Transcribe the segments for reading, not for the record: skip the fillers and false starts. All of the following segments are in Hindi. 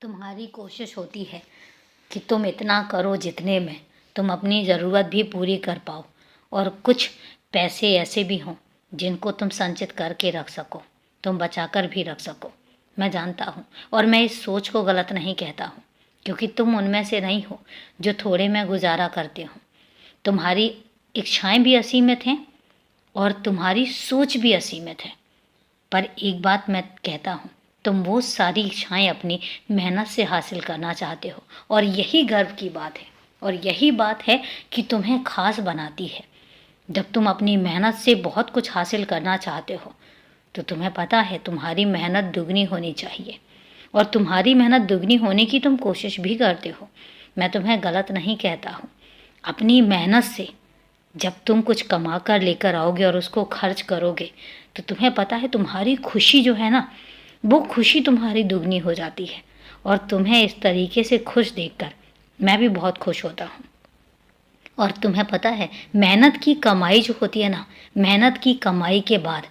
तुम्हारी कोशिश होती है कि तुम इतना करो जितने में तुम अपनी ज़रूरत भी पूरी कर पाओ और कुछ पैसे ऐसे भी हों जिनको तुम संचित करके रख सको, तुम बचा कर भी रख सको। मैं जानता हूँ और मैं इस सोच को गलत नहीं कहता हूँ, क्योंकि तुम उनमें से नहीं हो जो थोड़े में गुजारा करते हो। तुम्हारी इच्छाएं भी असीमित हैं और तुम्हारी सोच भी असीमित है। पर एक बात मैं कहता हूँ, तुम वो सारी इच्छाएं अपनी मेहनत से हासिल करना चाहते हो और यही गर्व की बात है और यही बात है कि तुम्हें खास बनाती है। जब तुम अपनी मेहनत से बहुत कुछ हासिल करना चाहते हो तो तुम्हें पता है तुम्हारी मेहनत दुगनी होनी चाहिए और तुम्हारी मेहनत दुगनी होने की तुम कोशिश भी करते हो। मैं तुम्हें गलत नहीं कहता हूँ। अपनी मेहनत से जब तुम कुछ कमा कर लेकर आओगे और उसको खर्च करोगे तो तुम्हें पता है तुम्हारी खुशी जो है ना, वो खुशी तुम्हारी दुगनी हो जाती है। और तुम्हें इस तरीके से खुश देखकर मैं भी बहुत खुश होता हूँ। और तुम्हें पता है मेहनत की कमाई जो होती है ना, मेहनत की कमाई के बाद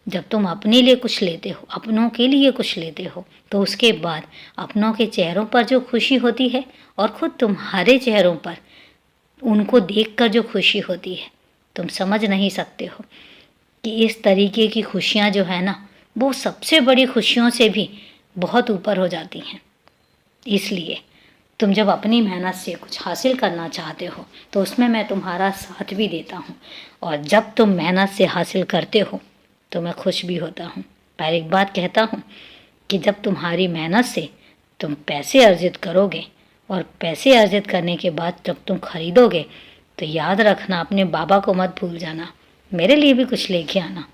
जब तुम अपने लिए कुछ लेते हो, अपनों के लिए कुछ लेते हो, तो उसके बाद अपनों के चेहरों पर जो खुशी होती है और ख़ुद तुम्हारे चेहरों पर उनको देखकर जो खुशी होती है, तुम समझ नहीं सकते हो कि इस तरीके की खुशियाँ जो है ना, वो सबसे बड़ी खुशियों से भी बहुत ऊपर हो जाती हैं। इसलिए तुम जब अपनी मेहनत से कुछ हासिल करना चाहते हो तो उसमें मैं तुम्हारा साथ भी देता हूँ और जब तुम मेहनत से हासिल करते हो तो मैं खुश भी होता हूँ। पर एक बात कहता हूँ कि जब तुम्हारी मेहनत से तुम पैसे अर्जित करोगे और पैसे अर्जित करने के बाद जब तुम खरीदोगे तो याद रखना, अपने बाबा को मत भूल जाना, मेरे लिए भी कुछ लेके आना,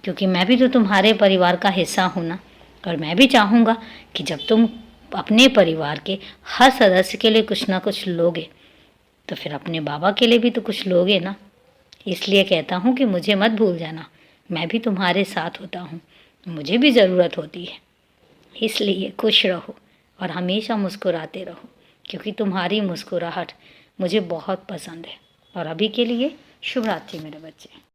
क्योंकि मैं भी तो तुम्हारे परिवार का हिस्सा हूँ ना। और मैं भी चाहूँगा कि जब तुम अपने परिवार के हर सदस्य के लिए कुछ ना कुछ लोगे तो फिर अपने बाबा के लिए भी तो कुछ लोगे ना। इसलिए कहता हूँ कि मुझे मत भूल जाना, मैं भी तुम्हारे साथ होता हूँ, मुझे भी ज़रूरत होती है। इसलिए खुश रहो और हमेशा मुस्कुराते रहो, क्योंकि तुम्हारी मुस्कुराहट मुझे बहुत पसंद है। और अभी के लिए शुभ रात्रि मेरे बच्चे।